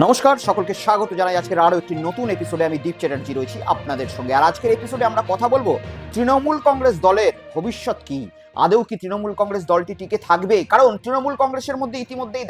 নমস্কার, সকলকে স্বাগত জানাই আজকের আরো একটি নতুন এপিসোডে। আমি দীপ চ্যাটার্জি রয়েছি আপনাদের সঙ্গে। আর আজকের এপিসোডে আমরা কথা বলবো তৃণমূল কংগ্রেস দলের ভবিষ্যৎ কি, আদৌ কি তৃণমূল কংগ্রেসের মধ্যে ইতিমধ্যেই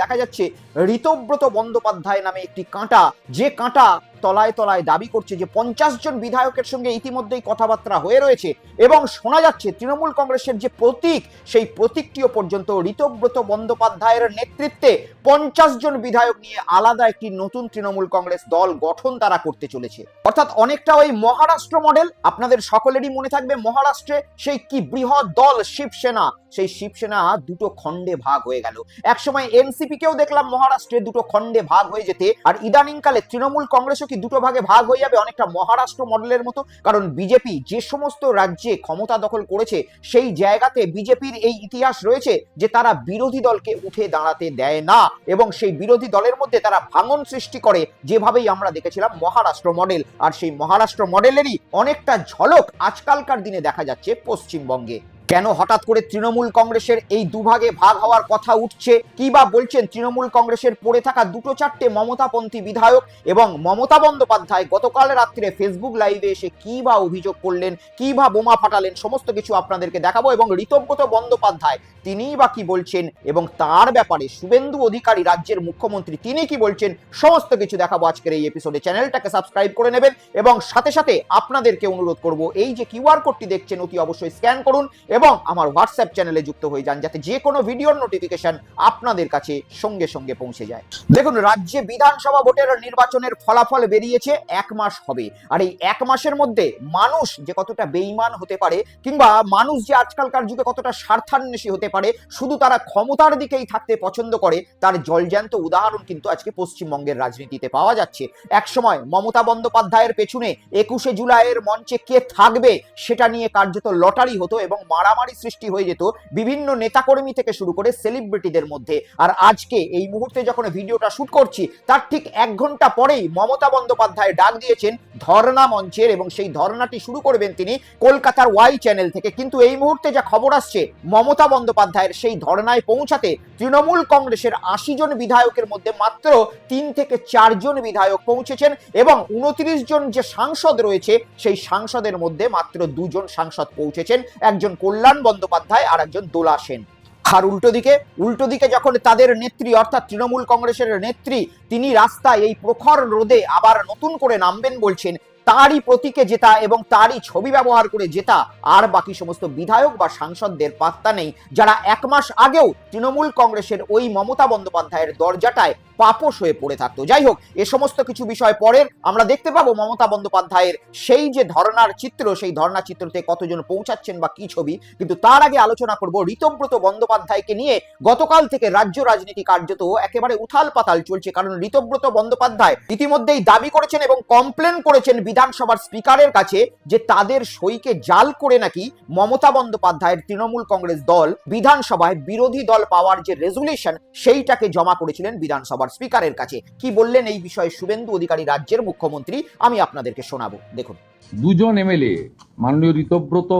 দাবি করছে যে 50 জন বিধায়কের সঙ্গে ইতিমধ্যেই কথা বার্তা হয়ে রয়েছে এবং শোনা যাচ্ছে তৃণমূল কংগ্রেসের যে প্রতীক, সেই প্রতীকটিও পর্যন্ত ঋতব্রত বন্দ্যোপাধ্যায়ের নেতৃত্বে 50 জন বিধায়ক নিয়ে আলাদা একটি নতুন তৃণমূল কংগ্রেস দল গঠন তারা করতে চলেছে। অর্থাৎ অনেকটা ওই মহারাষ্ট্র মডেল। আপনাদের সকলেরই মনে থাকবে মহারাষ্ট্রে সেই কি বৃহৎ দল শিবসেনা, সেই শিবসেনা দুটো খণ্ডে ভাগ হয়ে গেল। একসময় এনসিপি কেও দেখলাম মহারাষ্ট্রে দুটো খণ্ডে ভাগ হয়ে যেতে, আর ইদানিংকালে তৃণমূল কংগ্রেসও কি দুটো ভাগে ভাগ হয়ে যাবে অনেকটা মহারাষ্ট্র মডেলের মতো। কারণ বিজেপি যে সমস্ত রাজ্যে ক্ষমতা দখল করেছে সেই জায়গাতে বিজেপির এই ইতিহাস রয়েছে যে তারা বিরোধী দলকে উঠে দাঁড়াতে দেয় না এবং সেই বিরোধী দলের মধ্যে তারা ভাঙন সৃষ্টি করে, যেভাবেই আমরা দেখেছিলাম মহারাষ্ট্র মডেল। আর সেই মহারাষ্ট্র মডেলেরই অনেকটা ঝলক আজকালকার দিনে দেখা যাচ্ছে পশ্চিমবঙ্গে। কেন হঠাৎ করে তৃণমূল কংগ্রেসের এই দুভাগে ভাগ হওয়ার কথা উঠছে, কি বা বলছেন তৃণমূল কংগ্রেসের পড়ে থাকা দুটো চারটে মমতাপন্থী বিধায়ক, এবং মমতা বন্দ্যোপাধ্যায় গতকাল রাত্রে ফেসবুক লাইভে এসে কি বা অভিযোগ করলেন, কি বা বোমা ফাটালেন, সমস্ত কিছু আপনাদেরকে দেখাবো। এবং ঋতব্রত বন্দ্যোপাধ্যায় তিনিই বা কি বলছেন এবং তার ব্যাপারে শুভেন্দু অধিকারী রাজ্যের মুখ্যমন্ত্রী তিনি কি বলছেন, সমস্ত কিছু দেখাবো আজকের এই এপিসোডে। চ্যানেলটাকে সাবস্ক্রাইব করে নেবেন এবং সাথে সাথে আপনাদেরকে অনুরোধ করব, এই যে কিউআর কোডটি দেখছেন অতি অবশ্যই স্ক্যান করুন এবং আমার হোয়াটসঅ্যাপ চ্যানেলে যুক্ত হয়ে যান, যাতে যে কোনো ভিডিওর নোটিফিকেশন আপনাদের কাছে সঙ্গে সঙ্গে পৌঁছে যায়। দেখুন, রাজ্যে বিধানসভা ভোটের নির্বাচনের ফলাফল বেরিয়েছে, 1 মাস হবে। আর এই 1 মাসের মধ্যে মানুষ যে কতটা বেঈমান হতে পারে, কিংবা মানুষ যে আজকালকার যুগে কতটা স্বার্থান্বেষী হতে পারে, শুধু তারা ক্ষমতার দিকেই থাকতে পছন্দ করে, তার জলজ্যান্ত উদাহরণ কিন্তু আজকে পশ্চিমবঙ্গের রাজনীতিতে পাওয়া যাচ্ছে। একসময় মমতা বন্দ্যোপাধ্যায়ের পেছনে 21শে জুলাইয়ের মঞ্চে কে থাকবে সেটা নিয়ে কার্যত লটারি হতো এবং মারামারি সৃষ্টি হয়ে যেত বিভিন্ন নেতাকর্মী থেকে শুরু করে সেলিব্রিটিদের মধ্যে। আর আজকে এই মুহূর্তে যখন ভিডিওটা শুট করছি তার ঠিক 1 ঘন্টা পরেই মমতা বন্দ্যোপাধ্যায় ডাক দিয়েছেন ধর্ণা মঞ্চের, এবং সেই ধর্ণাটি শুরু করবেন তিনি কলকাতার ওয়াই চ্যানেল থেকে। কিন্তু এই মুহূর্তে যা খবর আসছে, মমতা বন্দ্যোপাধ্যায়ের সেই ধর্ণায় পৌঁছাতে তৃণমূল কংগ্রেসের 80 জন বিধায়কের মধ্যে মাত্র 3 থেকে 4 জন বিধায়ক পৌঁছেছেন, এবং 29 জন যে সাংসদ রয়েছে সেই সাংসদের মধ্যে মাত্র 2 জন সাংসদ পৌঁছেছেন, একজন কল্যাণ বন্দ্যোপাধ্যায় আর একজন দোলা সেন। আর উল্টো দিকে যখন তাদের নেত্রী অর্থাৎ তৃণমূল কংগ্রেসের নেত্রী তিনি রাস্তায় এই প্রখর রোদে আবার নতুন করে নামবেন বলছেন, তারই প্রতীকে জেতা এবং তারই ছবি ব্যবহার করে জেতা আর বাকি সমস্ত বিধায়ক বা সাংসদদের পাত্তা নেই, যারা 1 মাস আগেও তৃণমূল কংগ্রেসের ওই মমতা বন্দ্যোপাধ্যায়ের দরজাটায় পাপোশ হয়ে পড়ে থাকতো। যাই হোক, এ সমস্ত কিছু বিষয় পরের আমরা দেখতে পাবো মমতা বন্দ্যোপাধ্যায়ের সেই যে ধর্ণার চিত্র, সেই ধর্ণা চিত্রতে কতজন পৌঁছাচ্ছেন বা কি ছবি। কিন্তু তার আগে আলোচনা করব ঋতব্রত বন্দ্যোপাধ্যায়কে নিয়ে। গতকাল থেকে রাজ্য রাজনীতি কার্যত একেবারে উথাল পাতাল চলছে, কারণ ঋতব্রত বন্দ্যোপাধ্যায় ইতিমধ্যেই দাবি করেছেন এবং কমপ্লেন করেছেন বিধানসভার স্পিকারের কাছে যে তাদের সইকে জাল করে নাকি মমতা বন্দ্যোপাধ্যায়ের তৃণমূল কংগ্রেস দল বিধানসভায় বিরোধী দল পাওয়ার যে রেজুলেশন সেইটাকে জমা করেছিলেন বিধানসভার স্পিকারের কাছে। কি বললেন এই বিষয়ে শুভেন্দু অধিকারী রাজ্যের মুখ্যমন্ত্রী, আমি আপনাদেরকে শোনাবো, দেখুন। 2 জন এমএলএ মাননীয় ঋতব্রত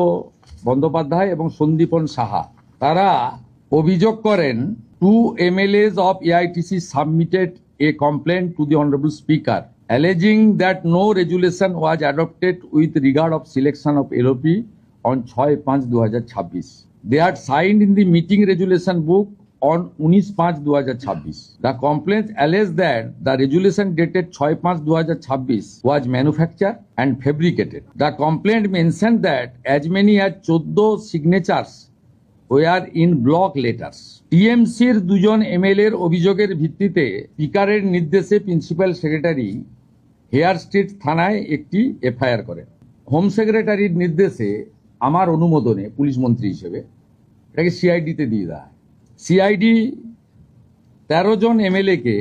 বন্দ্যোপাধ্যায় এবং সন্দীপন সাহা তারা অভিযোগ করেন 2 MLAs of AITC submitted a complaint to the Honorable Speaker alleging that no resolution was adopted with regard of selection of LOP on 6/5/2026. They had signed in the meeting resolution book on 19/5/2026. The complaint alleged that the resolution dated 6/5/2026 was manufactured and fabricated. The complaint mentioned that as many as 14 signatures were in block letters. টিএমসির 2 জন এমএলএর অভিযোগের ভিত্তিতে স্পিকারের নির্দেশে principal secretary hair street থানায় একটি FIR করেন। Home সেক্রেটারির নির্দেশে আমার অনুমোদনে পুলিশ মন্ত্রী হিসেবে এটাকে সিআইডিতে দিয়ে দেয়। সিআইডি 13 জন এমএলএকে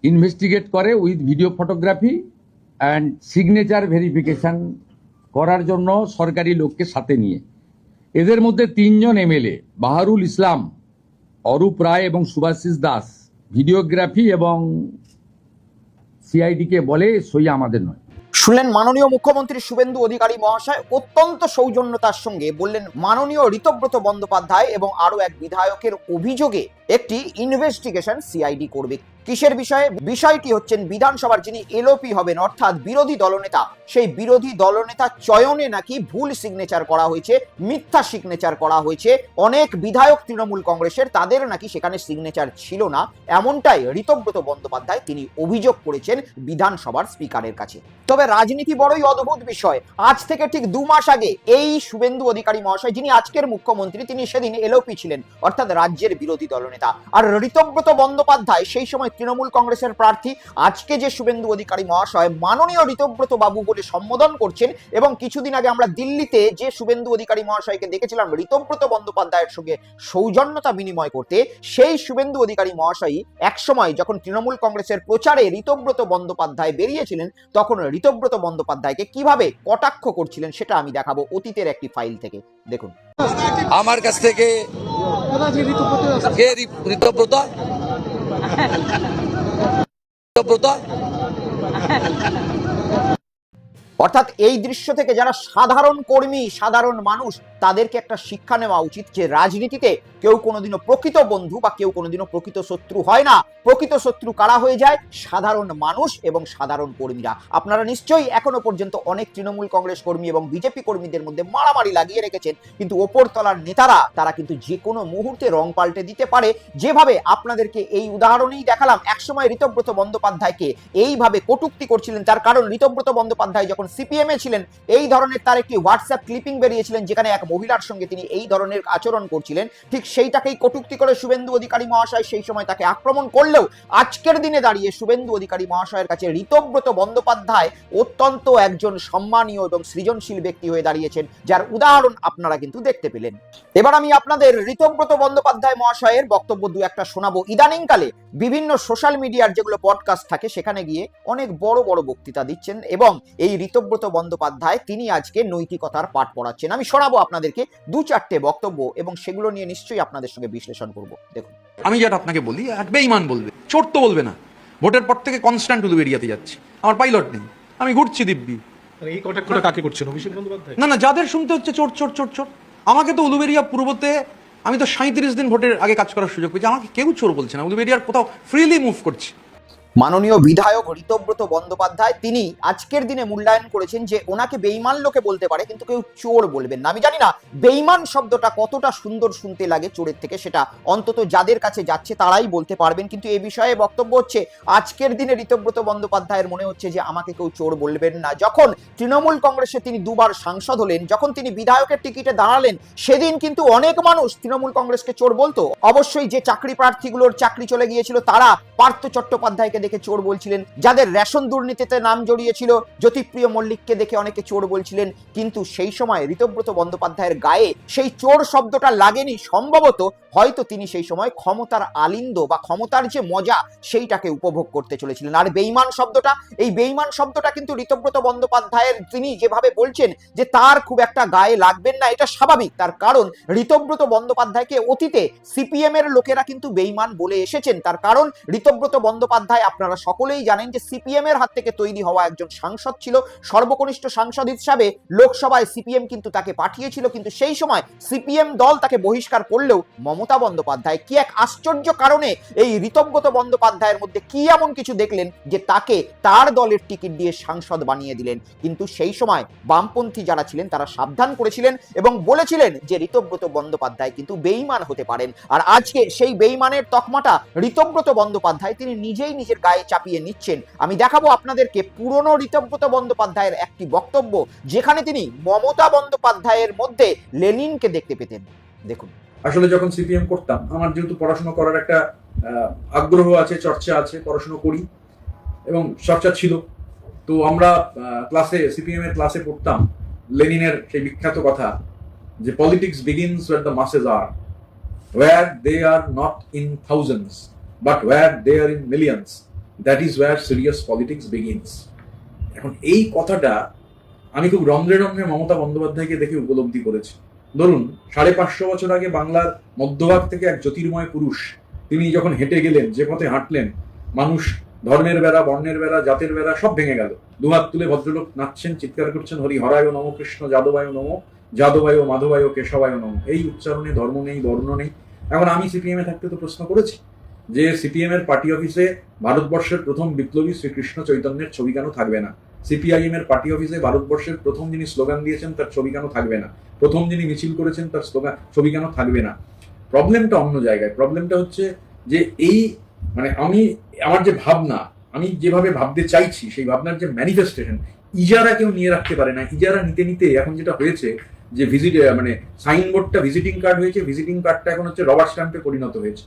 ইনভেস্টিগেট করে with video photography and signature verification করার জন্য সরকারি লোককে সাথে নিয়ে। এদের মধ্যে 3 জন এমএলএ বাহারুল ইসলাম, অরূপ রায় এবং সুভাষিস দাস ভিডিওগ্রাফি এবং সিআইডিকে বলে সই আমাদের নয়। শুনলেন মাননীয় মুখ্যমন্ত্রী শুভেন্দু অধিকারী মহাশয় অত্যন্ত সৌজন্যতার সঙ্গে বললেন মাননীয় ঋতব্রত বন্দ্যোপাধ্যায় এবং আরো এক বিধায়কের অভিযোগে একটি ইনভেস্টিগেশন সিআইডি করবে। কিসের বিষয়ে? বিষয়টি হচ্ছেন বিধানসভার যিনি এলওপি হবেন অর্থাৎ বিরোধী দলনেতা, সেই বিরোধী দলনেতা চয়নে নাকি ভুল সিগনেচার করা হয়েছে, মিথ্যা সিগনেচার করা হয়েছে। অনেক বিধায়ক তৃণমূল কংগ্রেসের তাদের নাকি সেখানে সিগনেচার ছিল না, এমনটাই ঋতব্রত বন্দ্যোপাধ্যায় তিনি অভিযোগ করেছেন বিধানসভার স্পিকারের কাছে। তবে রাজনীতি বড়ই অদ্ভুত বিষয়। আজ থেকে ঠিক 2 মাস আগে এই শুভেন্দু অধিকারী মহাশয়, যিনি আজকের মুখ্যমন্ত্রী, তিনি সেদিন এলওপি ছিলেন অর্থাৎ রাজ্যের বিরোধী দলনেতা। আর ঋতব্রত বন্দ্যোপাধ্যায় সেই সময় তৃণমূল কংগ্রেসের প্রার্থী। আজকে যে শুভেন্দু অধিকারী মহাশয় মাননীয় ঋতব্রত বাবু বলে সম্বোধন করছেন, এবং কিছুদিন আগে আমরা দিল্লিতে যে শুভেন্দু অধিকারী মহাশয়কে দেখেছিলাম ঋতব্রত বন্দ্যোপাধ্যায়ের সঙ্গে সৌজন্যতা বিনিময় করতে, সেই শুভেন্দু অধিকারী মহাশয় একসময় যখন তৃণমূল কংগ্রেসের প্রচারে ঋতব্রত বন্দ্যোপাধ্যায় বেরিয়েছিলেন, তখন ঋতব্রত বন্দ্যোপাধ্যায়কে কিভাবে কটাক্ষ করছিলেন সেটা আমি দেখাবো অতীতের একটি ফাইল থেকে। দেখুন। আমার কাছ থেকে কে ঋতব্রত অর্থাৎ এই দৃশ্য থেকে যারা সাধারণ কর্মী, সাধারণ মানুষ, তাদেরকে একটা শিক্ষা নেওয়া উচিত যে রাজনীতিতে কেউ কোনোদিনও প্রকৃত বন্ধু বা কেউ কোনোদিনও প্রকৃত শত্রু হয় না। প্রকৃত শত্রু কারা হয়ে যায়? সাধারণ মানুষ এবং সাধারণ কর্মীরা। আপনারা নিশ্চয়ই এখনো পর্যন্ত অনেক তৃণমূল কংগ্রেস কর্মী এবং বিজেপি কর্মীদের মধ্যে মারামারি লাগিয়ে রেখেছেন, কিন্তু ওপরতলার নেতারা তারা কিন্তু যে কোনো মুহূর্তে রং পাল্টে দিতে পারে। যেভাবে আপনাদেরকে এই উদাহরণেই দেখালাম, একসময় ঋতব্রত বন্দ্যোপাধ্যায়কে এইভাবে কটূক্তি করছিলেন, তার কারণ ঋতব্রত বন্দ্যোপাধ্যায় যখন সিপিএম এ ছিলেন, এই ধরনের তার একটি হোয়াটসঅ্যাপ ক্লিপিং বেরিয়েছিলেন যেখানে এক মহিলার সঙ্গে তিনি এই ধরনের আচরণ করছিলেন। ঠিক সেইটাকেই কটূক্তি করে শুভেন্দু অধিকারী মহাশয় সেই সময় তাকে আক্রমণ করলেও আজকের দিনে দাঁড়িয়ে শুভেন্দু অধিকারী মহাশয়ের কাছে ঋতব্রত বন্দ্যোপাধ্যায় অত্যন্ত একজন সম্মানীয় এবং সৃজনশীল ব্যক্তি হয়ে দাঁড়িয়েছেন, যার উদাহরণ আপনারা কিন্তু দেখতে পেলেন। এবার আমি আপনাদের ঋতব্রত বন্দ্যোপাধ্যায় মহাশয়ের বক্তব্য দু একটা শোনাবো। ইদানিংকালে বিভিন্ন সোশ্যাল মিডিয়ার যেগুলো পডকাস্ট থাকে সেখানে গিয়ে অনেক বড় বড় বক্তৃতা দিচ্ছেন, এবং এই ঋতব্রত বন্দ্যোপাধ্যায় তিনি আজকে নৈতিকতার পাঠ পড়াচ্ছেন। আমি শোনাবো আপনাদেরকে 2-4টে বক্তব্য এবং সেগুলো নিয়ে নিশ্চয়ই আপনাদের সঙ্গে বিশ্লেষণ করব। দেখুন। আমি যেটা আপনাকে বলি, এক বেঈমান বলবে, চোর তো বলবে না। ভোটের পর থেকে কনস্ট্যান্ট উলুবেড়িয়াতে যাচ্ছি, আমার পাইলট নেই, আমি ঘুরছি দিব্যি। এই কটাক্ষটা কাকে করছেন? অভিষেক বন্দ্যোপাধ্যায়? না, যাদের শুনতে হচ্ছে চোর চোর চোর চোর। আমাকে তো উলুবেড়িয়া পূর্বতে, আমি তো 37 দিন ভোটের আগে কাজ করার সুযোগ পেয়েছি, আমাকে কেউ চোর বলছে না। উলুবেড়িয়ার কোথাও ফ্রিলি মুভ করছি। মাননীয় বিধায়ক ঋতব্রত বন্দ্যোপাধ্যায় তিনি আজকের দিনে মূল্যায়ন করেছেন যে ওনাকে বেঈমান লোকে বলতে পারে, কিন্তু কেউ চোর বলবেন না। আমি জানি না বেঈমান শব্দটা কতটা সুন্দর শুনতে লাগে চোরের থেকে, সেটা অন্তত যাদের কাছে যাচ্ছে তারাই বলতে পারবেন। কিন্তু এই বিষয়ে বক্তব্য হচ্ছে আজকের দিনে ঋতব্রত বন্দ্যোপাধ্যায়ের মনে হচ্ছে যে আমাকে কেউ চোর বলবেন না। যখন তৃণমূল কংগ্রেসে তিনি 2 বার সাংসদ হলেন, যখন তিনি বিধায়কের টিকিটে দাঁড়ালেন, সেদিন কিন্তু অনেক মানুষ তৃণমূল কংগ্রেসকে চোর বলতো। অবশ্যই যে চাকরি প্রার্থীগুলোর চাকরি চলে গিয়েছিল তারা পার্থ চট্টোপাধ্যায়কে দেখে চোর বলছিলেন, যাদের রেশন দুর্নীতিতে নাম জড়িয়েছিল জ্যোতিপ্রিয় মল্লিককে দেখে অনেকে চোর বলছিলেন। কিন্তু সেই সময় ঋতব্রত বন্দ্যোপাধ্যায়ের গায়ে সেই চোর শব্দটা লাগেনি। সম্ভবত হয়তো তিনি সেই সময় ক্ষমতার আলিন্দ বা ক্ষমতার যে মজা সেইটাকে উপভোগ করতে চলেছিলেন। আর বেঈমান শব্দটা, এই বেঈমান শব্দটা কিন্তু ঋতব্রত বন্দ্যোপাধ্যায়ের তিনি যেভাবে বলছেন যে তার খুব একটা গায়ে লাগবেন না, এটা স্বাভাবিক। তার কারণ ঋতব্রত বন্দ্যোপাধ্যায়কে অতীতে সিপিএম এর লোকেরা কিন্তু বেঈমান বলে এসেছেন। তার কারণ ঋতব্রত বন্দ্যোপাধ্যায় আপনারা সকলেই জানেন যে সিপিএম এর হাত থেকে তৈরি হওয়া একজন সাংসদ ছিল। সর্বকনিষ্ঠ সাংসদ হিসাবে লোকসভায় সিপিএম কিন্তু তাকে পাঠিয়েছিল, কিন্তু সেই সময় সিপিএম দল তাকে বহিষ্কার করলেও মমতা বন্দ্যোপাধ্যায় কি এক আশ্চর্য কারণে এই ঋতব্রত বন্দ্যোপাধ্যায়ের মধ্যে কি এমন কিছু দেখলেন যে তাকে তার দলের টিকিট দিয়ে সাংসদ বানিয়ে দিলেন। কিন্তু সেই সময় বামপন্থী যারা ছিলেন তারা সাবধান করেছিলেন এবং বলেছিলেন যে ঋতব্রত বন্দ্যোপাধ্যায় কিন্তু বেঈমান হতে পারেন। আর আজকে সেই বেঈমানের তকমাটা ঋতব্রত বন্দ্যোপাধ্যায় তিনি নিজেই নিজের গায়ে চাপিয়ে নিচ্ছেন। আমি দেখাবো আপনাদেরকে পুরনো ঋতব্রত বন্দ্যোপাধ্যায়ের একটি বক্তব্য, যেখানে তিনি মমতা বন্দ্যোপাধ্যায়ের মধ্যে লেনিনকে দেখতে পেতেন। দেখুন। আসলে যখন সিপিএম করতাম, আমার যেহেতু পড়াশোনা করার একটা আগ্রহ আছে, চর্চা আছে, পড়াশোনা করি এবং চর্চা ছিল, তো আমরা ক্লাসে, সিপিএম এর ক্লাসে পড়তাম লেনিনের সেই বিখ্যাত কথা যে politics begins where the masses are, where they are not in thousands but where they are in millions, that is where serious politics begins. এখন এই কথাটা আমি খুব রন্ধ্রে রন্ধ্রে মমতা বন্দ্যোপাধ্যায়কে দেখে উপলব্ধি করেছি। ধরুন 550 বছর আগে বাংলার মধ্যভাগ থেকে এক জ্যোতির্ময় পুরুষ তিনি যখন হেঁটে গেলেন, যে পথে হাঁটলেন, মানুষ ধর্মের বেড়া, বর্ণের বেড়া, জাতের বেড়া সব ভেঙে গেল। দুহাত তুলে ভদ্রলোক নাচছেন, চিৎকার করছেন, হরি হরায় নম, কৃষ্ণ যাদবায় নম, যাদবায় মাধবায় কেশবায় নম। এই উচ্চারণে ধর্ম নেই, বর্ণ নেই। এখন আমি সিপিএম এ থাকতে তো প্রশ্ন করেছি যে সিপিএম এর পার্টি অফিসে ভারতবর্ষের প্রথম বিপ্লবী শ্রীকৃষ্ণ চৈতন্যের ছবি কেন থাকবে না? সিপিআইএম এর পার্টি অফিসে ভারতবর্ষের প্রথম যিনি স্লোগান দিয়েছেন তার ছবি কেন থাকবে না? প্রথম যিনি মিছিল করেছেন তার ছবি কেন থাকবে না? প্রবলেমটা অন্য জায়গায়। প্রবলেমটা হচ্ছে যে এই মানে আমার যে ভাবনা, আমি যেভাবে ভাবতে চাইছি সেই ভাবনার যে ম্যানিফেস্টেশন, ইজারা কেউ নিয়ে রাখতে পারে না। ইজারা নিতে নিতে এখন যেটা হয়েছে যে মানে সাইনবোর্ডটা ভিজিটিং কার্ড হয়েছে, ভিজিটিং কার্ডটা এখন হচ্ছে রবার স্ট্যাম্পে পরিণত হয়েছে।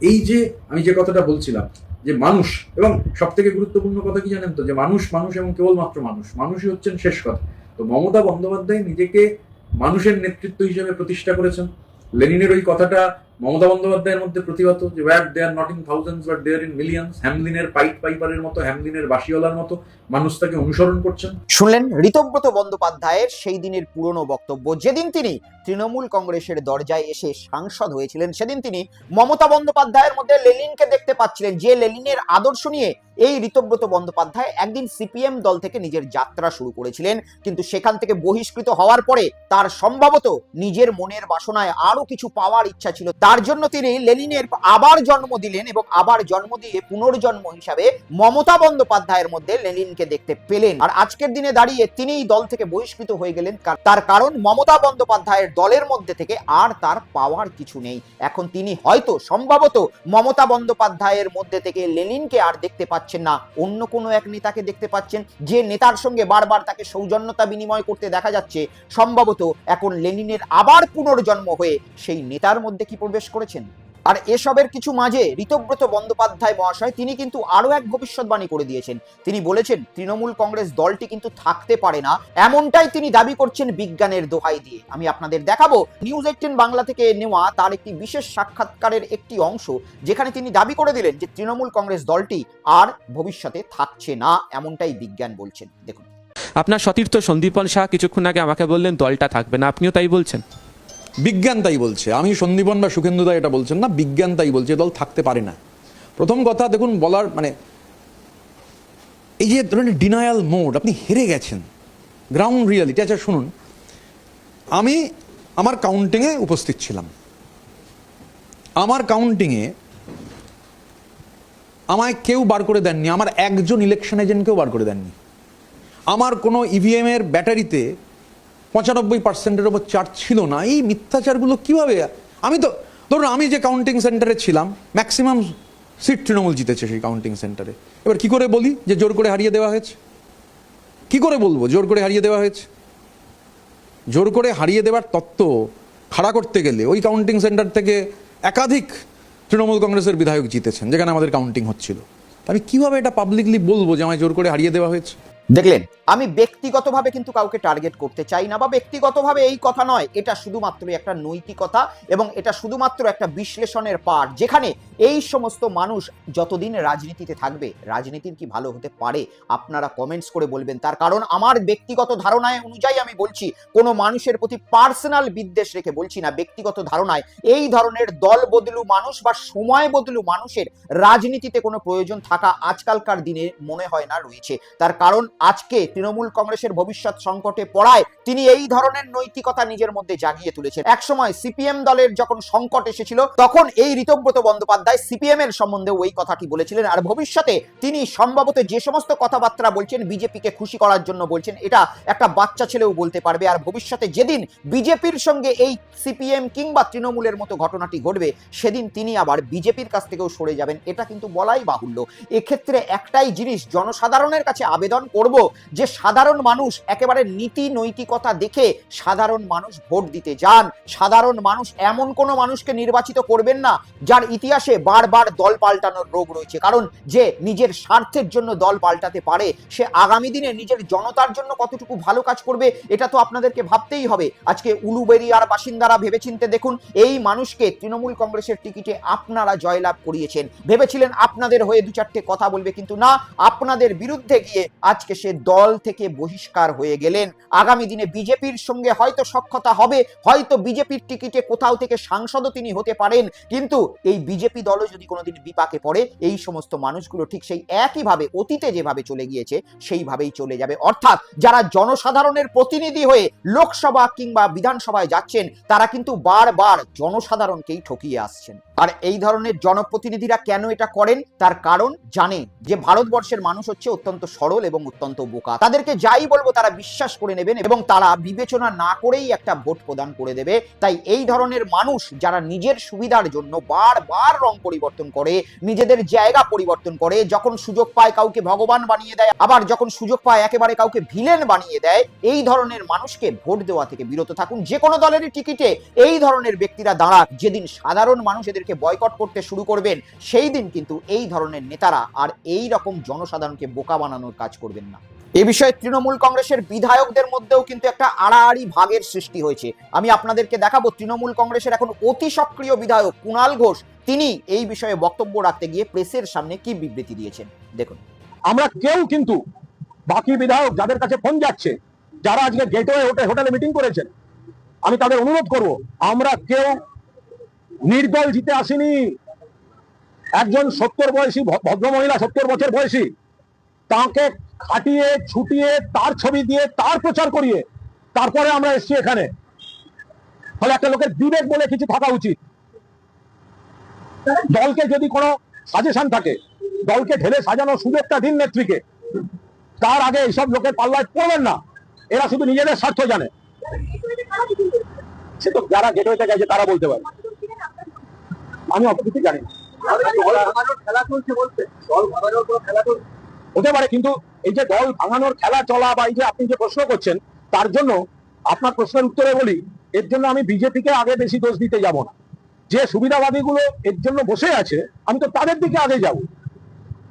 এই যে আমি যে কথাটা বলছিলাম যে মানুষ, এবং সব থেকে গুরুত্বপূর্ণ কথা কি জানেন তো, যে মানুষ এবং কেবলমাত্র মানুষই হচ্ছেন শেষ কথা। তো মমতা বন্দ্যোপাধ্যায় নিজেকে মানুষের নেতৃত্ব হিসেবে প্রতিষ্ঠা করেছেন। লেনিনের ওই কথাটা মমতা বন্দ্যোপাধ্যায়ের মধ্যে প্রতিভাত, যে where they are not in thousands but they are in millions. হ্যামলিনের পাইট পাইপারের মতো, হ্যামলিনের বাসিওয়ালার মতো মানুষ তাকে অনুসরণ করছেন। শুনলেন ঋতব্রত বন্দ্যোপাধ্যায়ের সেই দিনের পুরনো বক্তব্য। যেদিন তিনি তৃণমূল কংগ্রেসের দরজায় এসে সাংসদ হয়েছিলেন, সেদিন তিনি মমতা বন্দ্যোপাধ্যায়ের মধ্যে লেনিনকে দেখতে পাচ্ছিলেন, যে লেনিনের আদর্শ নিয়ে এই ঋতব্রত বন্দ্যোপাধ্যায় একদিন সিপিএম দল থেকে নিজের যাত্রা শুরু করেছিলেন। কিন্তু সেখান থেকে বহিষ্কৃত হওয়ার পরে তার সম্ভবত নিজের মনের বাসনায় আরো কিছু পাওয়ার ইচ্ছা ছিল, তার জন্য তিনি লেনিনের আবার জন্ম দিলেন এবং আবার জন্ম দিয়ে পুনর্জন্ম হিসাবে মমতা বন্দ্যোপাধ্যায়ের মধ্যে লেনিনকে দেখতে পেলেন। আর আজকের দিনে দাঁড়িয়ে তিনি এই দল থেকে বহিষ্কৃত হয়ে গেলেন। তার কারণ মমতা বন্দ্যোপাধ্যায়ের দলের মধ্যে থেকে আর তার পাওয়ার কিছু নেই। এখন তিনি হয়তো সম্ভবত মমতা বন্দ্যোপাধ্যায়ের মধ্যে থেকে লেনিনকে আর দেখতে পাচ্ছেন না, অন্য কোনো এক নেতাকে দেখতে পাচ্ছেন, যে নেতার সঙ্গে বারবার তাকে সৌজন্যতা বিনিময় করতে দেখা যাচ্ছে। সম্ভবত এখন লেনিনের আবার পুনর্জন্ম হয়ে সেই নেতার মধ্যে কি প্রবেশ করেছেন। আর এসবের কিছু মাঝে ঋতব্রত বন্দ্যোপাধ্যায় মহাশয় তিনি কিন্তু আরো এক ভবিষ্যৎবাণী করে দিয়েছেন। তিনি বলেছেন তৃণমূল কংগ্রেস দলটি কিন্তু থাকতে পারে না, এমনটাই তিনি দাবি করছেন বিজ্ঞানের দোহাই দিয়ে। আমি আপনাদের দেখাবো নিউজ 18 বাংলা থেকে নেওয়া তার একটি বিশেষ সাক্ষাৎকারের একটি অংশ, যেখানে তিনি দাবি করে দিলেন যে তৃণমূল কংগ্রেস দলটি আর ভবিষ্যতে থাকছে না, এমনটাই বিজ্ঞান বলছেন। দেখুন, আপনার সতীর্থ সন্দীপন শাহ কিছুক্ষণ আগে আমাকে বললেন দলটা থাকবে না, আপনিও তাই বলছেন? বিজ্ঞান তাই বলছে, আমি সন্দীপন বা সুখেন্দুদা এটা বলছেন না, বিজ্ঞান তাই বলছে দল থাকতে পারে না। প্রথম কথা দেখুন, বলার মানে এই যে ধরনের ডিনায়াল মোড, আপনি হেরে গেছেন গ্রাউন্ড রিয়ালিটি। আচ্ছা শুনুন, আমি আমার কাউন্টিংয়ে উপস্থিত ছিলাম। আমার কাউন্টিংয়ে আমায় কেউ বার করে দেননি, আমার একজন ইলেকশন এজেন্টকেও বার করে দেননি। আমার কোনো ইভিএম এর ব্যাটারিতে 95%-এর ওপর চার্জ ছিল না। এই মিথ্যাচারগুলো কিভাবে? আমি তো ধরুন, আমি যে কাউন্টিং সেন্টারে ছিলাম ম্যাক্সিমাম সিট তৃণমূল জিতেছে সেই কাউন্টিং সেন্টারে। এবার কি করে বলি যে জোর করে হারিয়ে দেওয়া হয়েছে? কি করে বলবো জোর করে হারিয়ে দেওয়া হয়েছে? জোর করে হারিয়ে দেওয়ার তত্ত্ব খাড়া করতে গেলে ওই কাউন্টিং সেন্টার থেকে একাধিক তৃণমূল কংগ্রেসের বিধায়ক জিতেছেন যেখানে আমাদের কাউন্টিং হচ্ছিল। আমি কিভাবে এটা পাবলিকলি বলবো যে আমায় জোর করে হারিয়ে দেওয়া হয়েছে? দেখলেন, আমি ব্যক্তিগতভাবে কিন্তু কাউকে টার্গেট করতে চাই না, বা ব্যক্তিগতভাবে এই কথা নয়, এটা শুধুমাত্র একটা নৈতিকতা এবং এটা শুধুমাত্র একটা বিশ্লেষণের পাঠ, যেখানে এই সমস্ত মানুষ যতদিন রাজনীতিতে থাকবে, রাজনীতির কি ভালো হতে পারে আপনারা কমেন্টস করে বলবেন। তার কারণ আমার ব্যক্তিগত ধারণায় অনুযায়ী আমি বলছি, কোনো মানুষের প্রতি পার্সোনাল বিদ্বেষ রেখে বলছি না, ব্যক্তিগত ধারণায় এই ধরনের দল বদলু মানুষ বা সময় বদলু মানুষের রাজনীতিতে কোনো প্রয়োজন থাকা আজকালকার দিনে মনে হয় না রয়েছে। তার কারণ আজকে তৃণমূল কংগ্রেসের ভবিষ্যৎ সংকটে পড়ায় তিনি এই ধরনের নৈতিকতা নিজের মধ্যে জাগিয়ে তুলেছেন। একসময় সিপিএম দলের যখন সংকট এসেছিল, তখন এই ঋতব্রত বন্দ্যোপাধ্যায় সিপিএম এর সম্বন্ধে ওই কথাটি বলেছিলেন। আর ভবিষ্যতে তিনি সম্ভবত যে সমস্ত কথাবার্তা বলছেন বিজেপিকে খুশি করার জন্য বলছেন, এটা একটা বাচ্চা ছেলেও বলতে পারবে। আর ভবিষ্যতে যেদিন বিজেপির সঙ্গে এই সিপিএম কিংবা তৃণমূলের মতো ঘটনাটি ঘটবে, সেদিন তিনি আবার বিজেপির কাছ থেকেও সরে যাবেন, এটা কিন্তু বলাই বাহুল্য। এক্ষেত্রে একটাই জিনিস জনসাধারণের কাছে আবেদন করব, যে সাধারণ মানুষ একেবারে নীতি নৈতিকতা দেখে সাধারণ মানুষ ভোট দিতে যান। সাধারণ মানুষ এমন কোনো মানুষকে নির্বাচিত করবেন না যার ইতিহাসে বারবার দল পাল্টানোর রোগ রয়েছে। কারণ যে নিজের স্বার্থের জন্য দল পাল্টাতে পারে, সে আগামী দিনে নিজের জনতার জন্য কতটুকু ভালো কাজ করবে, এটা তো আপনাদেরকে ভাবতেই হবে। আজকে উলুবেড়িয়ার বাসিন্দারা ভেবেচিন্তে দেখুন, এই মানুষকে তৃণমূল কংগ্রেসের টিকিটে আপনারা জয়লাভ করিয়েছেন, ভেবেছিলেন আপনাদের হয়ে দু চারটে কথা বলবে, কিন্তু না, আপনাদের বিরুদ্ধে গিয়ে আজকে আজকে সে দল থেকে বহিষ্কার হয়ে গেলেন। আগামী দিনে বিজেপির সঙ্গে হয়তো সখ্যতা হবে, হয়তো বিজেপির টিকিটে কোথাও থেকে সাংসদও তিনি হতে পারেন, কিন্তু এই বিজেপি দলও যদি কোনোদিন বিপাকে পড়ে, এই সমস্ত মানুষগুলো ঠিক সেই একইভাবে অতীতে যেভাবে চলে গিয়েছে সেইভাবেই চলে যাবে। অর্থাৎ যারা জনসাধারণের প্রতিনিধি হয়ে লোকসভা কিংবা বিধানসভায় যাচ্ছেন, তারা কিন্তু বারবার জনসাধারণকেই ঠকিয়ে আসছেন। আর এই ধরনের জনপ্রতিনিধিরা কেন এটা করেন, তার কারণ জানেন যে ভারতবর্ষের মানুষ হচ্ছে অত্যন্ত সরল এবং অত্যন্ত বোকা। তাদেরকে যাই বলবো তারা বিশ্বাস করে নেবেন এবং তারা বিবেচনা না করেই একটা ভোট প্রদান করে দেবে। তাই এই ধরনের মানুষ যারা নিজের সুবিধার জন্য বারবার রং পরিবর্তন করে, নিজেদের জায়গা পরিবর্তন করে, যখন সুযোগ পায় কাউকে ভগবান বানিয়ে দেয়, আবার যখন সুযোগ পায় একেবারে কাউকে ভিলেন বানিয়ে দেয়, এই ধরনের মানুষকে ভোট দেওয়া থেকে বিরত থাকুন। যে কোনো দলেরই টিকিটে এই ধরনের ব্যক্তিরা দাঁড়াক, যেদিন সাধারণ মানুষ এদেরকে বয়কট করতে শুরু করবেন, সেই দিন কিন্তু এই ধরনের নেতারা আর এই রকম জনসাধারণকে বোকা বানানোর কাজ করবেন না। এ বিষয়ে তৃণমূল কংগ্রেসের বিধায়কদের মধ্যেও কিন্তু একটা আড়াআড়ি ভাগের সৃষ্টি হয়েছে। আমি আপনাদেরকে দেখাবো তৃণমূল কংগ্রেসের এখন অতি সক্রিয় বিধায়ক কুণাল ঘোষ, তিনি এই বিষয়ে বক্তব্য রাখতে গিয়ে প্রেসের সামনে কি বিবৃতি দিয়েছেন দেখুন। আমরা কেউ কিন্তু বাকি বিধায়ক যাদের কাছে ফোন যাচ্ছে, যারা আজকে গেটওয়ে হোটেলে মিটিং করেছেন, আমি তাদের অনুরোধ করব, আমরা কেউ নির্দল জিতে আসিনি। একজন 70 বয়সী ভদ্রমহিলা, 70 বছর বয়সী, তাকে খাটিয়ে ছুটিয়ে তার ছবি দিয়ে তার প্রচার করিয়ে তারপরে আমরা এসেছি এখানে। ফলে একটা লোকের বিবেক বলে কিছু থাকা উচিত। দলকে যদি কোনো সাজেশন থাকে, দলকে ঢেলে সাজানো সুযোগটা দিন নেত্রীকে, তার আগে এইসব লোকের পাল্লায় পড়বেন না। এরা শুধু নিজেদের স্বার্থ জানে। সে তো যারা গেটওয়েতে গেছে তারা বলতে পারে, আমি অত কিছু জানি না। হতে পারে, কিন্তু এই যে দল ভাঙানোর খেলা চলা বা এই যে আপনি যে প্রশ্ন করছেন, তার জন্য আপনার প্রশ্নের উত্তরে বলি, এর জন্য আমি বিজেপিকে আগে বেশি দোষ দিতে যাব না। যে সুবিধাবাদী গুলো এর জন্য বসে আছে, আমি তো তাদের দিকে আগে যাব।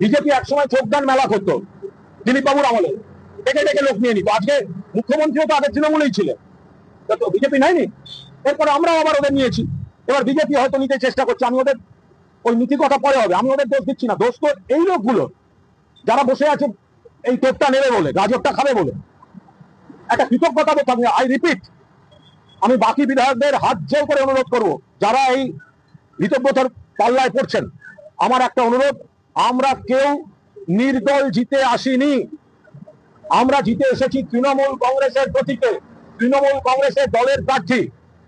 বিজেপি একসময় চোখদান মেলা করতো দিলীপ বাবুর আমলে, ডেকে ডেকে লোক নিয়ে নিত। আজকে মুখ্যমন্ত্রীও তো আগে তৃণমূলেই ছিলেন, তো বিজেপি নেয়নি। এরপরে আমরাও আবার ওদের নিয়েছি। এবার বিজেপি হয়তো নিতে চেষ্টা করছে, আমি ওদের ওই নীতি কথা পরে হবে, আমি ওদের দোষ দিচ্ছি না। দোষ তো এই লোকগুলো যারা বসে আছে এই টোপটা নেবে বলে, গাজরটা খাবে বলে। একটা কৃতজ্ঞতা বোধ থাকবে। আই রিপিট, আমি বাকি বিধায়কদের হাত জোর করে অনুরোধ করব, যারা এই ঋতব্রতর পাল্লায় পড়ছেন, আমার একটা অনুরোধ, আমরা কেউ নির্দল জিতে আসিনি। আমরা জিতে এসেছি তৃণমূল কংগ্রেসের প্রতীকে, তৃণমূল কংগ্রেসের দলের প্রার্থী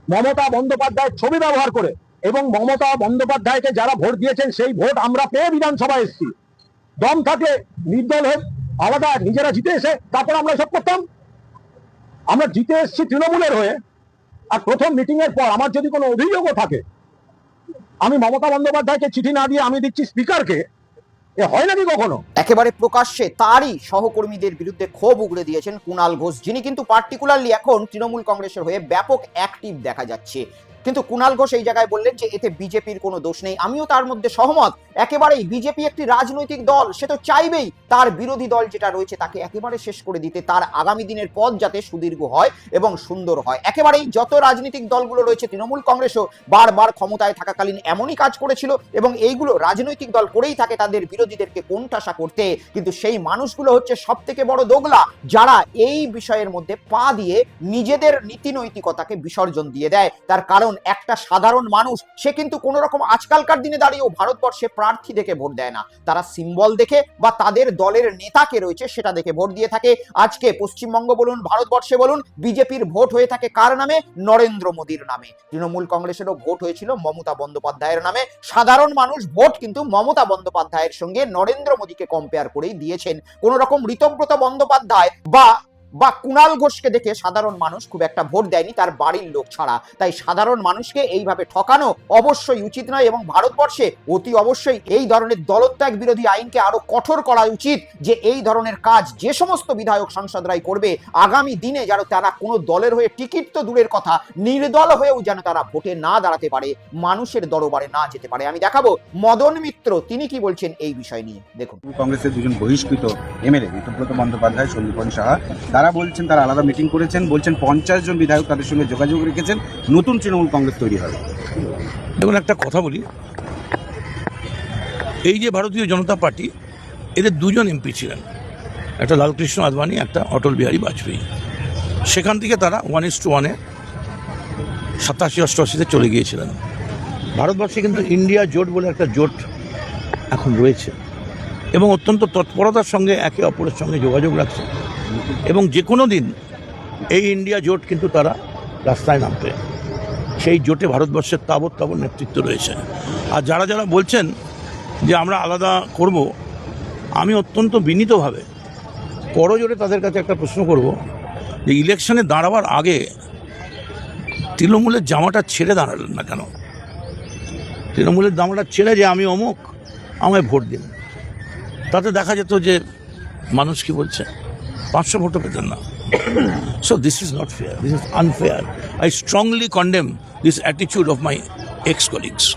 মমতা বন্দ্যোপাধ্যায়ের ছবি ব্যবহার করে, এবং মমতা বন্দ্যোপাধ্যায়কে যারা ভোট দিয়েছেন সেই ভোট আমরা পেয়ে বিধানসভায় এসেছি। দম থাকলে নির্দল হয়ে আলাদা নিজেরা জিতে এসে তারপর আমরা সব করতাম। আমরা জিতে এসেছি তৃণমূলের হয়ে। আর প্রথম মিটিং এর পর আমার যদি কোনো অভিযোগও থাকে, আমি মমতা বন্দ্যোপাধ্যায়কে চিঠি না দিয়ে আমি দিচ্ছি স্পিকারকে, এ হয় নাকি কখনো? একেবারে প্রকাশ্যে তারই সহকর্মীদের বিরুদ্ধে ক্ষোভ উগড়ে দিয়েছেন কুণাল ঘোষ, যিনি কিন্তু পার্টিকুলারলি এখন তৃণমূল কংগ্রেসের হয়ে ব্যাপক অ্যাক্টিভ দেখা যাচ্ছে। কিন্তু কুণাল ঘোষ এই জায়গায় বললেন যে এতে বিজেপির কোনো দোষ নেই। আমিও তার মধ্যে সহমত। একেবারেই বিজেপি একটি রাজনৈতিক দল, সে তো চাইবেই তার বিরোধী দল যেটা রয়েছে তাকে একেবারে শেষ করে দিতে, তার আগামী দিনের পথ যাতে সুদীর্ঘ হয় এবং সুন্দর হয়। একেবারেই যত রাজনৈতিক দলগুলো রয়েছে, তৃণমূল কংগ্রেসও বারবার ক্ষমতায় থাকাকালীন এমনই কাজ করেছিল এবং এইগুলো রাজনৈতিক দল করেই থাকে তাদের বিরোধীদেরকে কোণঠাসা করতে। কিন্তু সেই মানুষগুলো হচ্ছে সব থেকে বড় দোগলা, যারা এই বিষয়ের মধ্যে পা দিয়ে নিজেদের নীতি নৈতিকতাকে বিসর্জন দিয়ে দেয়। তার কারণ একটা সাধারণ মানুষ, সে কিন্তু কোনো রকম আজকালকার দিনে দাঁড়িয়েও ভারতবর্ষে প্রার্থী দেখে ভোট দেয় না, তারা সিম্বল দেখে বা তাদের দলের নেতাকে রয়েছে সেটা দেখে ভোট দিয়ে থাকে। আজকে পশ্চিমবঙ্গ বলুন, ভারতবর্ষে বলুন, বিজেপির ভোট হয়ে থাকে কার নামে? নরেন্দ্র মোদীর নামে। তৃণমূল কংগ্রেসেরও ভোট হয়েছিল মমতা বন্দ্যোপাধ্যায়ের নামে। সাধারণ মানুষ ভোট কিন্তু মমতা বন্দ্যোপাধ্যায়ের সঙ্গে নরেন্দ্র মোদীকে কম্পেয়ার করেই দিয়েছেন। কোন রকম ঋতব্রত বন্দ্যোপাধ্যায় বা কুণাল ঘোষকে দেখে সাধারণ মানুষ খুব একটা ভোট দেয়নি, তার বাড়ির লোক ছাড়া। তাই সাধারণ মানুষকে এইভাবে ঠকানো অবশ্যই উচিত নয় এবং ভারতবর্ষে অতি অবশ্যই এই ধরনের দলত্যাগ বিরোধী আইনকে আরো কঠোর করা উচিত, যে এই ধরনের কাজ যে সমস্ত বিধায়ক সাংসদরাই করবে, আগামী দিনে যেন তারা কোনো দলের হয়ে টিকিট তো দূরের কথা, নির্দল হয়েও যেন তারা ভোটে না দাঁড়াতে পারে, মানুষের দরবারে না যেতে পারে। আমি দেখাবো মদন মিত্র তিনি কি বলছেন এই বিষয় নিয়ে, দেখুন। কংগ্রেসের দুজন বহিষ্কৃত এমএলএ ঋতব্রত বন্দ্যোপাধ্যায়, সন্দীপন সাহা, তারা বলছেন তারা আলাদা মিটিং করেছেন, বলছেন 50 জন বিধায়ক তাদের সঙ্গে যোগাযোগ রেখেছেন, নতুন তৃণমূল কংগ্রেস তৈরি হবে। দেখুন, একটা কথা বলি, এই যে ভারতীয় জনতা পার্টি, এদের দুজন এমপি ছিলেন, একটা লালকৃষ্ণ আদবানি, একটা অটল বিহারী বাজপেয়ী। সেখান থেকে তারা 1:1-এ 87-88-তে চলে গিয়েছিলেন। ভারতবর্ষে কিন্তু ইন্ডিয়া জোট বলে একটা জোট এখন রয়েছে এবং অত্যন্ত তৎপরতার সঙ্গে একে অপরের সঙ্গে যোগাযোগ রাখছে এবং যে কোনো দিন এই ইন্ডিয়া জোট কিন্তু তারা রাস্তায় নামবে। সেই জোটে ভারতবর্ষের তাবৎ নেতৃত্ব রয়েছে। আর যারা যারা বলছেন যে আমরা আলাদা করব, আমি অত্যন্ত বিনীতভাবে করজোড়ে তাদের কাছে একটা প্রশ্ন করব যে ইলেকশনে দাঁড়াবার আগে তৃণমূলের জামাটা ছেড়ে দাঁড়ালেন না কেন? তৃণমূলের জামাটা ছেড়ে যে আমি অমুক, আমায় ভোট দিন, তাতে দেখা যেত যে মানুষ কি বলছে, 500 ভোটও পেতেন না। So this is not fair, this is unfair. I strongly condemn this attitude of my ex-colleagues.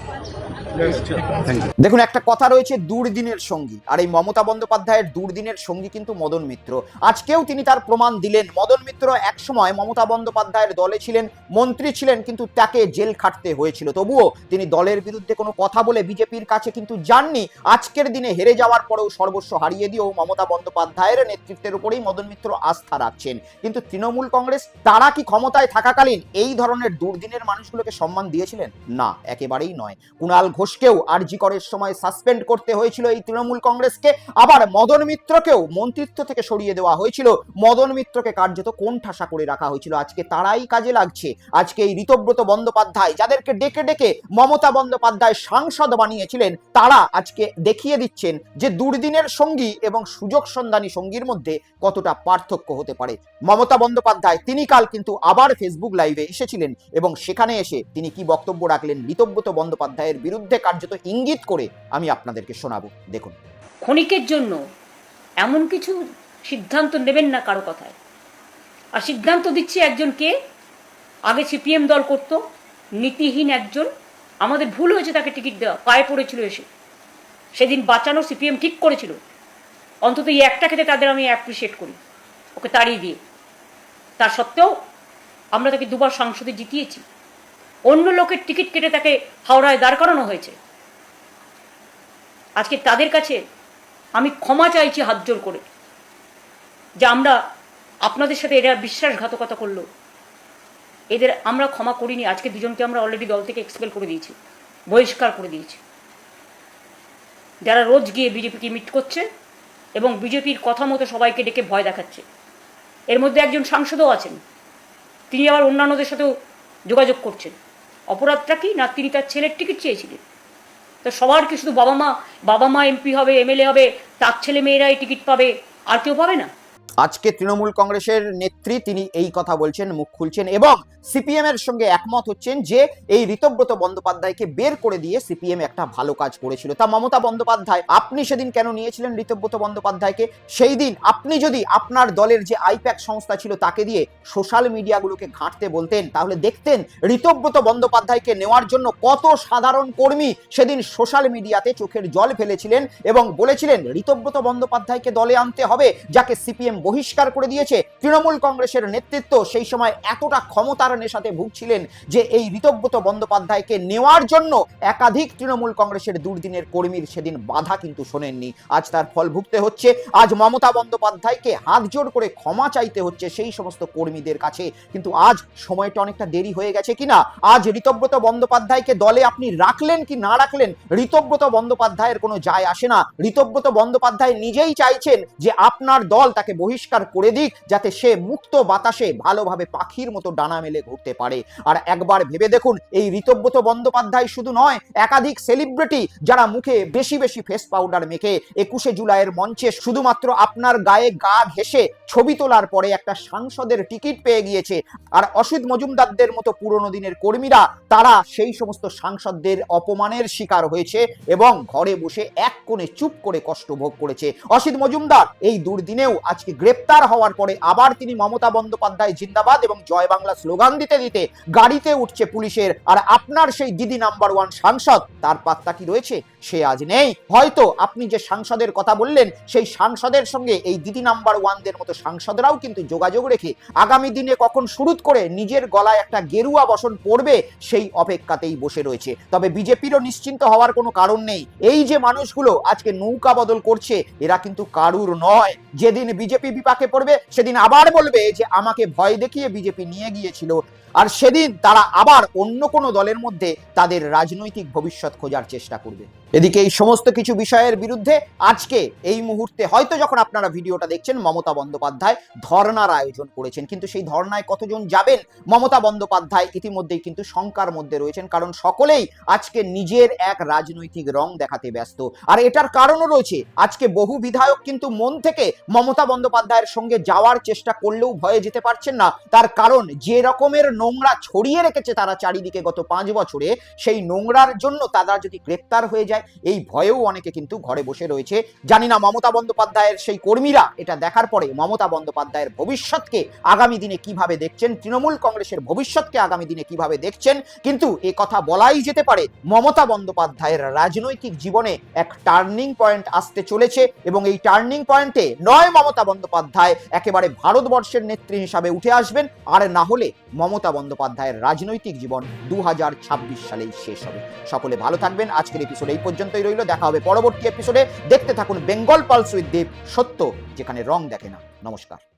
দেখুন, একটা কথা রয়েছে দুর্দিনের সঙ্গী, আর এই মমতা বন্দ্যোপাধ্যায়ের দুর্দিনের সঙ্গী কিন্তু মদন মিত্র। আজকেও তিনি তার প্রমাণ দিলেন। মদন মিত্র একসময় মমতা বন্দ্যোপাধ্যায়ের দলে ছিলেন, মন্ত্রী ছিলেন, কিন্তু তাকে জেল খাটতে হয়েছিল। তবুও তিনি দলের বিরুদ্ধে কোনো কথা বলে বিজেপির কাছে কিন্তু যাননি। আজকের দিনে হেরে যাওয়ার পরেও, সর্বস্ব হারিয়ে দিয়েও মমতা বন্দ্যোপাধ্যায়ের নেতৃত্বের উপরেই মদন মিত্র আস্থা রাখছেন। কিন্তু তৃণমূল কংগ্রেস, তারা কি ক্ষমতায় থাকাকালীন এই ধরনের দুর্দিনের মানুষগুলোকে সম্মান দিয়েছিলেন? না, একেবারেই নয়। কুণাল ঘোষকেও আরজি করের সময় সাসপেন্ড করতে হয়েছিল এই তৃণমূল কংগ্রেসকে, আবার মদন মিত্রকেও মন্ত্রিত্ব থেকে সরিয়ে দেওয়া হয়েছিল। মদন মিত্রকে কার্যত কোণঠাসা করে রাখা হয়েছিল। আজকে তারাই কাজে লাগছে। আজকে এই ঋতব্রত বন্দ্যোপাধ্যায়, যাদেরকে ডেকে ডেকে মমতা বন্দ্যোপাধ্যায় সাংসদ বানিয়েছিলেন, তারা আজকে দেখিয়ে দিচ্ছেন যে দুর্দিনের সঙ্গী এবং সুযোগ সন্ধানী সঙ্গীর মধ্যে কতটা পার্থক্য হতে পারে। মমতা বন্দ্যোপাধ্যায় তিনি কাল কিন্তু আবার ফেসবুক লাইভে এসেছিলেন এবং সেখানে এসে তিনি কি বক্তব্য রাখলেন ঋতব্রত বন্দ্যোপাধ্যায়ের বিরুদ্ধে কার্যত ইঙ্গিত করে আমি আপনাদেরকে শোনাবো। দেখুন। ক্ষণিকের জন্য এমন কিছু সিদ্ধান্ত নেবেন না কারো কথায়। আর সিদ্ধান্ত দিচ্ছে একজনকে, আগে সিপিএম দল করত, নীতিহীন একজন, আমাদের ভুল হয়েছে তাকে টিকিট দেওয়া, পায়ে পড়েছিল এসে, সেদিন বাঁচানো সিপিএম ঠিক করেছিল। অন্তত এই একটা ক্ষেত্রে তাদের আমি অ্যাপ্রিসিয়েট করি, ওকে তাড়িয়ে দিয়ে। তার সত্ত্বেও আমরা তাকে দুবার সংসদে জিতিয়েছি। অন্য লোকের টিকিট কেটে তাকে হাওড়ায় দাঁড় করানো হয়েছে। আজকে তাদের কাছে আমি ক্ষমা চাইছি হাত জোর করে, যে আমরা আপনাদের সাথে এরা বিশ্বাসঘাতকতা করলো, এদের আমরা ক্ষমা করিনি। আজকে দুজনকে আমরা অলরেডি দল থেকে এক্সপেল করে দিয়েছি, বহিষ্কার করে দিয়েছি, যারা রোজ গিয়ে বিজেপিকে মিট করছে এবং বিজেপির কথা মতো সবাইকে ডেকে ভয় দেখাচ্ছে। এর মধ্যে একজন সাংসদও আছেন, তিনি আবার অন্যান্যদের সাথেও যোগাযোগ করছেন। অপরাধটা কি না, তিনি তার ছেলের টিকিট চেয়েছিলেন। তো সবার কি শুধু বাবা মা এমপি হবে, এমএলএ হবে, তার ছেলে মেয়েরাই টিকিট পাবে, আর কেউ পাবে না? আজকে তৃণমূল কংগ্রেসের নেত্রী তিনি এই কথা বলছেন, মুখ খুলছেন এবং সিপিএম এর সঙ্গে একমত হচ্ছেন যে এই ঋতব্রত বন্দ্যোপাধ্যায়কে বের করে দিয়ে সিপিএম একটা ভালো কাজ করেছিল। তা মমতা বন্দ্যোপাধ্যায়, আপনি সেদিন কেন নিয়েছিলেন ঋতব্রত বন্দ্যোপাধ্যায়কে? সেই দিন আপনি যদি আপনার দলের যে আইপ্যাক সংস্থা ছিল তাকে দিয়ে সোশ্যাল মিডিয়াগুলোকে ঘাঁটতে বলতেন, তাহলে দেখতেন ঋতব্রত বন্দ্যোপাধ্যায়কে নেওয়ার জন্য কত সাধারণ কর্মী সেদিন সোশ্যাল মিডিয়াতে চোখের জল ফেলেছিলেন এবং বলেছিলেন ঋতব্রত বন্দ্যোপাধ্যায়কে দলে আনতে হবে, যাকে সিপিএম বহিষ্কার করে দিয়েছে। তৃণমূল কংগ্রেসের নেতৃত্ব সেই সময় এতটা ক্ষমতার নেশাতে ভুগছিলেন যে এই ঋতব্রত বন্দ্যোপাধ্যায়কে নেওয়ার জন্য একাধিক তৃণমূল কংগ্রেসের দুর্দিনের কর্মীর সেদিন বাধা কিন্তু শোনেননি। আজ তার ফল ভুগতে হচ্ছে। আজ মমতা বন্দ্যোপাধ্যায়কে হাত জোড় করে ক্ষমা চাইতে হচ্ছে সেই সমস্ত কর্মীদের কাছে। কিন্তু আজ সময়টা অনেকটা দেরি হয়ে গেছে কিনা? আজ ঋতব্রত বন্দ্যোপাধ্যায়কে দলে আপনি রাখলেন কি না রাখলেন, ঋতব্রত বন্দ্যোপাধ্যায়ের কোনো যায় আসে না। ঋতব্রত বন্দ্যোপাধ্যায় নিজেই চাইছেন যে আপনার দল তাকে বহিষ্কার করে দিক, যাতে সে মুক্ত বাতাসে ভালোভাবে পাখির মতো ডানা মেলে ঘুরতে পারে। আর একবার ভেবে দেখুন, এই ঋতব্রত বন্দ্যোপাধ্যায় শুধু নয়, একাধিক সেলিব্রিটি যারা মুখে বেশি বেশি ফেস পাউডার মেখে 21শে জুলাইয়ের মঞ্চে শুধুমাত্র আপনার গায়ে গা ঘেঁষে ছবি তোলার পরে একটা সাংসদের টিকিট পেয়ে গিয়েছে, আর অসিত মজুমদারদের মতো পুরনো দিনের কর্মীরা তারা সেই সমস্ত সাংসদদের অপমানের শিকার হয়েছে এবং ঘরে বসে এক কোণে চুপ করে কষ্ট ভোগ করেছে। অসিত মজুমদার এই দুর্দিনেও আজকে গ্রেপ্তার হওয়ার পরে আবার তিনি মমতা বন্দ্যোপাধ্যায় জিন্দাবাদ এবং জয় বাংলা স্লোগান দিতে দিতে গাড়িতে উঠছে পুলিশের, আর আপনার সেই দিদি নাম্বার 1 সাংসদ, তার পাত্তা কি রয়েছে? সে আজ নেই। হয়তো আপনি যে সাংসদের কথা বললেন সেই সাংসদের সঙ্গে এই দিদি নাম্বার ওয়ানদের মতো সাংসদরাও কিন্তু যোগাযোগ রেখে আগামী দিনে কখন শুরুত করে নিজের গলায় একটা গেরুয়া বসন পড়বে সেই অপেক্ষাতেই বসে রয়েছে। তবে বিজেপিরও নিশ্চিন্ত হওয়ার কোনো কারণ নেই। এই যে মানুষগুলো আজকে নৌকা বদল করছে এরা কিন্তু কারুর নয়। যেদিন বিজেপি বিপাকে পড়বে সেদিন আবার বলবে যে আমাকে ভয় দেখিয়ে বিজেপি নিয়ে গিয়েছিল, আর সেদিন তারা আবার অন্য কোনো দলের মধ্যে তাদের রাজনৈতিক ভবিষ্যৎ খোঁজার চেষ্টা করবে। এদিকে এই সমস্ত কিছু বিষয়ের বিরুদ্ধে আজকে এই মুহূর্তে হয়তো যখন আপনারা ভিডিওটা দেখছেন মমতা বন্দ্যোপাধ্যায় ধর্নার আয়োজন করেছেন, কিন্তু সেই ধর্নায় কতজন যাবেন মমতা বন্দ্যোপাধ্যায় ইতিমধ্যেই কিন্তু শঙ্কার মধ্যে রয়েছেন, কারণ সকলেই আজকে নিজের এক রাজনৈতিক রং দেখাতে ব্যস্ত। আর এটার কারণও রয়েছে, আজকে বহু বিধায়ক কিন্তু মন থেকে মমতা বন্দ্যোপাধ্যায়ের সঙ্গে যাওয়ার চেষ্টা করলেও ভয়ে যেতে পারছেন না। তার কারণ যে রকমের নোংরা ছড়িয়ে রেখেছে তারা চারিদিকে গত 5 বছরে, সেই নোংরার জন্য তারা যদি গ্রেপ্তার হয়ে যায় এই ভয়েও অনেকে কিন্তু ঘরে বসে রয়েছে। জানি না মমতা বন্দ্যোপাধ্যায়ের সেই কর্মীরা এটা দেখার পরে মমতা বন্দ্যোপাধ্যায়ের ভবিষ্যৎকে আগামী দিনে কিভাবে দেখছেন, তৃণমূল কংগ্রেসের ভবিষ্যৎকে আগামী দিনে কিভাবে দেখছেন। কিন্তু এ কথা বলাই যেতে পারে মমতা বন্দ্যোপাধ্যায়ের রাজনৈতিক জীবনে এক টার্নিং পয়েন্ট আসতে চলেছে, এবং এই টার্নিং পয়েন্টে নয় মমতা বন্দ্যোপাধ্যায় একেবারে ভারতবর্ষের নেত্রী হিসাবে উঠে আসবেন, আর না হলে মমতা বন্দ্যোপাধ্যায়ের রাজনৈতিক জীবন 2026 সালেই শেষ হবে। সকলে ভালো থাকবেন। আজকের এপিসোড এই পর্যন্তই রইল। দেখা হবে পরবর্তী এপিসোডে। দেখতে থাকুন বেঙ্গল পালস উইথ দেব, সত্য যেখানে রং দেখে না। নমস্কার।